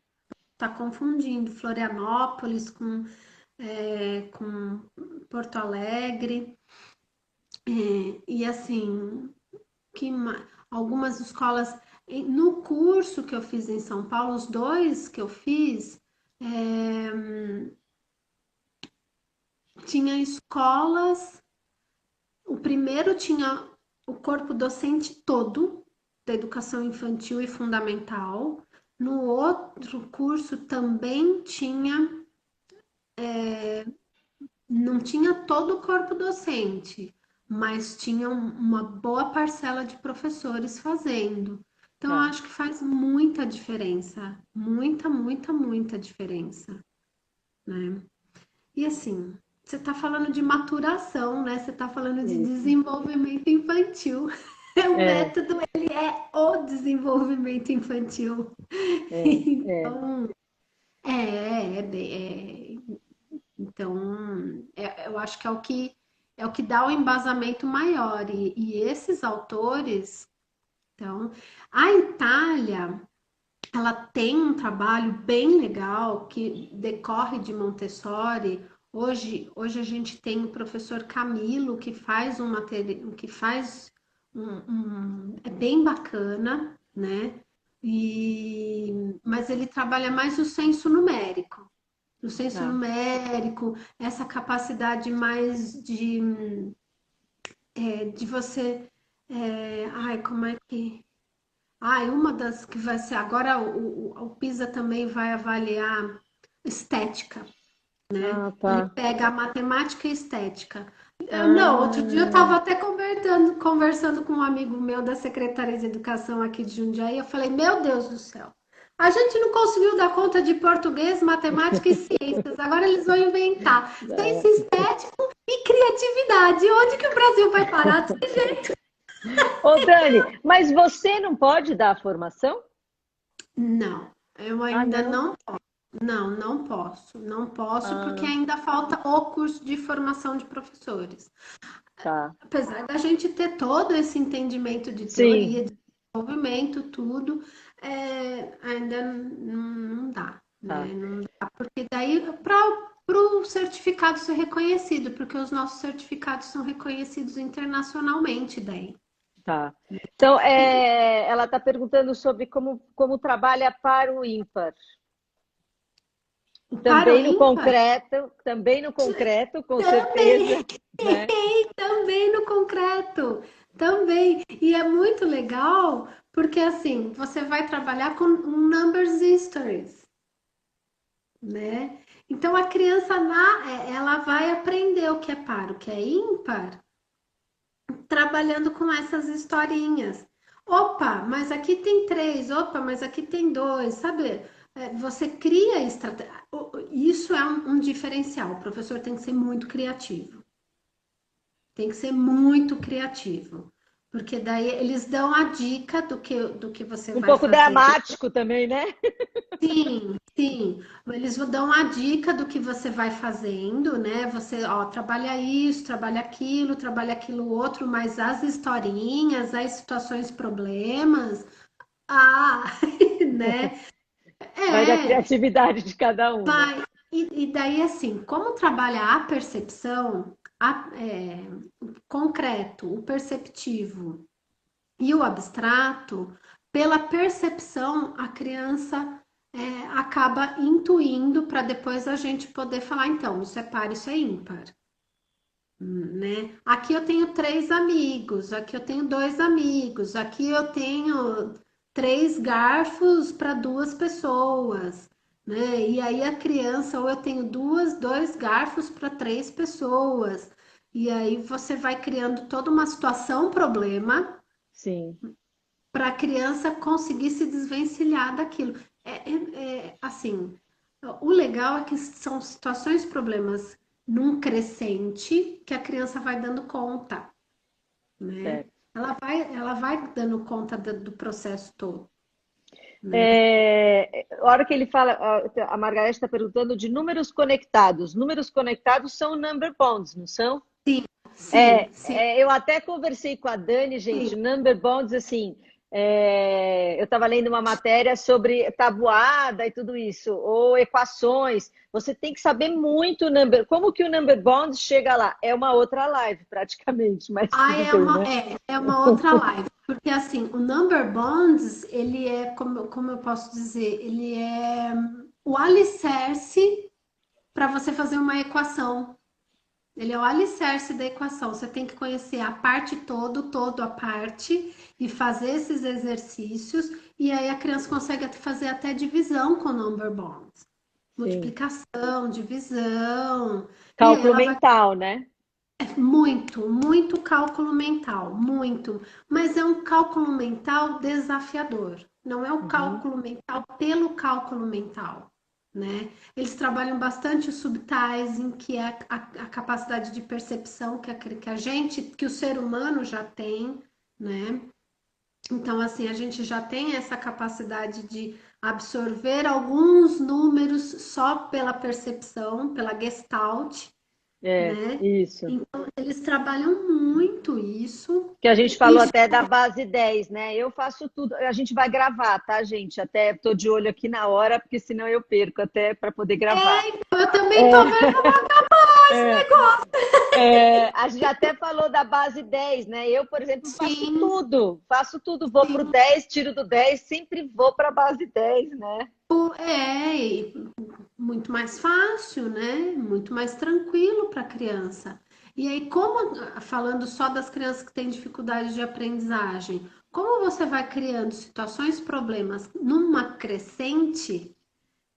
Tá confundindo Florianópolis com Porto Alegre. E assim, algumas escolas, no curso que eu fiz em São Paulo, os dois que eu fiz, tinha escolas. O primeiro tinha o corpo docente todo, da educação infantil e fundamental. No outro curso também tinha, não tinha todo o corpo docente, mas tinha uma boa parcela de professores fazendo. Então, eu Tá. acho que faz muita diferença, muita, muita, muita diferença, né? E assim, você está falando de maturação, né? Você está falando de Isso. desenvolvimento infantil. O É, método, ele é o desenvolvimento infantil. é. Então, então, eu acho que é o que dá o embasamento maior. E esses autores, então, a Itália, ela tem um trabalho bem legal que decorre de Montessori. Hoje a gente tem o professor Camilo que faz um material, que faz é bem bacana, né? Mas ele trabalha mais o senso numérico. O senso Tá. numérico, essa capacidade mais de você. Ai, como é que. Ai, uma das que vai ser. Agora o PISA também vai avaliar estética, né? Ah, Ele tá. pega a matemática e estética. Não, outro dia eu Ah, estava até conversando com um amigo meu da Secretaria de Educação aqui de Jundiaí. Eu falei, meu Deus do céu, a gente não conseguiu dar conta de português, matemática e ciências. Agora eles vão inventar ciência estética e criatividade. Onde que o Brasil vai parar desse jeito? ô, Dani, mas você não pode dar a formação? Não, eu Ah, ainda não? não. Não, não posso. Não posso porque Ah, ainda falta o curso de formação de professores. tá. Apesar da gente ter todo esse entendimento de teoria, Sim, de desenvolvimento, tudo, ainda não dá, né? tá, Não dá, porque daí para o certificado ser reconhecido, porque os nossos certificados são reconhecidos internacionalmente daí. tá. Então, ela está perguntando sobre como trabalha para o ímpar. Para o ímpar, Também no concreto, com também, certeza, né? também no concreto, também. E é muito legal, porque assim, você vai trabalhar com um numbers histories, né? Então a criança ela vai aprender o que é par, o que é ímpar, trabalhando com essas historinhas. Opa, mas aqui tem três, opa, mas aqui tem dois, sabe? Você cria estratégia. Isso é um diferencial. O professor tem que ser muito criativo. Tem que ser muito criativo. Porque daí eles dão a dica do que você Um vai pouco fazer. dramático também, né? Sim, sim. Eles vão dar uma dica do que você vai fazendo, né? Você, ó, trabalha isso, trabalha aquilo outro, mas as historinhas, as situações, problemas, ah, né? Vai da É, criatividade de cada um, né? vai. E daí, assim, como trabalhar a percepção, o concreto, o perceptivo e o abstrato, pela percepção, a criança acaba intuindo para depois a gente poder falar, então, isso é par, isso é ímpar, né? Aqui eu tenho três amigos, aqui eu tenho dois amigos, aqui eu tenho três garfos para duas pessoas, né? E aí a criança, ou eu tenho dois garfos para três pessoas. E aí você vai criando toda uma situação, problema, Sim, para a criança conseguir se desvencilhar daquilo. Assim, o legal é que são situações, problemas num crescente que a criança vai dando conta, né? certo. ela vai dando conta do processo todo, né? A hora que ele fala, a Margareth está perguntando de números conectados. Números conectados são number bonds, não são? Sim, sim, sim, Eu até conversei com a Dani, sim. gente, number bonds, assim, eu estava lendo uma matéria sobre tabuada e tudo isso, ou equações. Você tem que saber muito como que o number bonds chega lá. É uma outra live, praticamente, mas Ah, tudo bem, né? é uma outra live. Porque assim, o Number Bonds, ele é, como eu posso dizer, ele é o alicerce para você fazer uma equação. Ele é o alicerce da equação. Você tem que conhecer a parte todo a parte, e fazer esses exercícios, e aí a criança consegue fazer até divisão com Number Bonds. Sim. Multiplicação, divisão, e aí Cálculo ela vai. mental, né? Muito, muito cálculo mental, muito. Mas é um cálculo mental desafiador. Não é o Uhum. cálculo mental pelo cálculo mental, né? Eles trabalham bastante o subtising, que é a capacidade de percepção que a gente, que o ser humano já tem, né? Então, assim, a gente já tem essa capacidade de absorver alguns números só pela percepção, pela gestalt, né? Isso. Então, eles trabalham muito isso. Que a gente E falou até da base 10, né? Eu faço tudo, a gente vai gravar, tá, gente? Até tô de olho aqui na hora, porque senão eu perco até para poder gravar. eu também tô É, vendo esse é, negócio. a gente até falou da base 10, né? Eu, por exemplo, Sim, faço tudo, vou pro sim. 10, tiro do 10, sempre vou para a base 10, né? E muito mais fácil, né? Muito mais tranquilo para a criança. E aí, falando só das crianças que têm dificuldade de aprendizagem, como você vai criando situações, problemas numa crescente,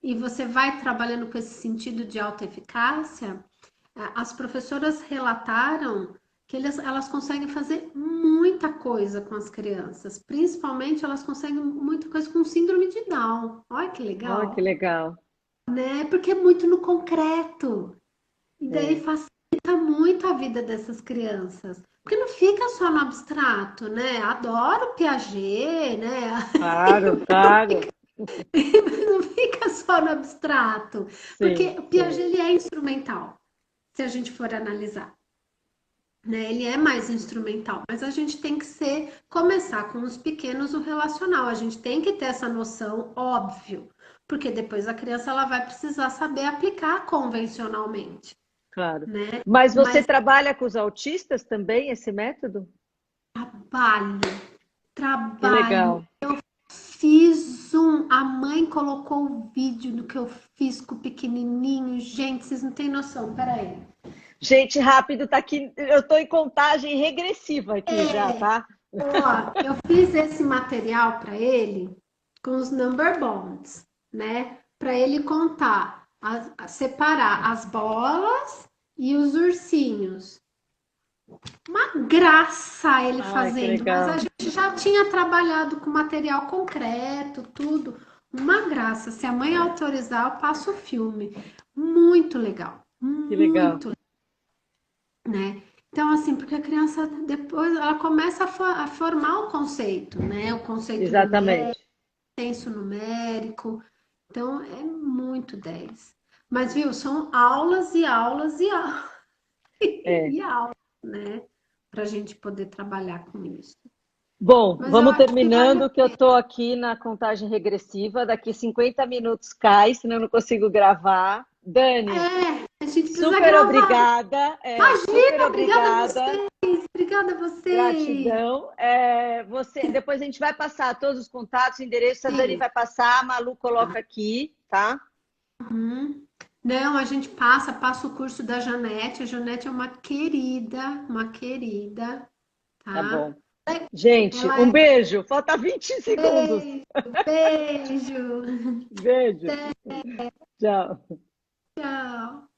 e você vai trabalhando com esse sentido de alta eficácia, as professoras relataram que elas conseguem fazer muita coisa com as crianças, principalmente elas conseguem muita coisa com síndrome de Down. Olha que Olha que legal, legal. né? Porque é muito no concreto. E daí É, facilita muito a vida dessas crianças. Porque não fica só no abstrato, né? Adoro Piaget, né? claro, claro. Mas não fica só no abstrato. Porque Sim, o sim. Piaget ele é instrumental, se a gente for analisar. Né? Ele é mais instrumental, mas a gente tem que começar com os pequenos o relacional. A gente tem que ter essa noção, óbvio, porque depois a criança ela vai precisar saber aplicar convencionalmente, Claro. né? Mas você Mas trabalha com os autistas também, esse método? trabalho, Que trabalho. legal. A mãe colocou o vídeo do que eu fiz com o pequenininho. Gente, vocês não têm noção. Peraí. Gente, rápido, tá aqui. Eu estou em contagem regressiva aqui já, tá? Ó, eu fiz esse material para ele com os number bonds, né? Para ele contar, separar as bolas e os ursinhos. Uma graça ele Ai, que fazendo, mas a legal. gente já tinha trabalhado com material concreto, tudo. Uma graça. Se a mãe autorizar, eu passo o filme. Muito legal, Que legal. muito, né? Então, assim, porque a criança depois ela começa a formar o conceito, né? O conceito numérico, Exatamente. senso numérico. Então, é muito 10. Mas, viu, são aulas e aulas e aulas É. e aulas, né? Para a gente poder trabalhar com isso. Bom, Mas eu vamos acho que vale a terminando, que eu pena. estou aqui na contagem regressiva. Daqui 50 minutos cai, senão eu não consigo gravar. Dani, A gente precisa super gravar. obrigada. Super Imagina, obrigada a obrigada. vocês. Obrigada a vocês. Gratidão. Depois a gente vai passar todos os contatos, endereço, a Dani Sim. vai passar, a Malu coloca aqui, tá? Uhum. Não, a gente passa o curso da Janete. A Janete é uma querida, Tá tá? bom. Gente, Ela um é beijo. Falta 20 segundos. beijo, beijo. Beijo. Tchau. Tchau.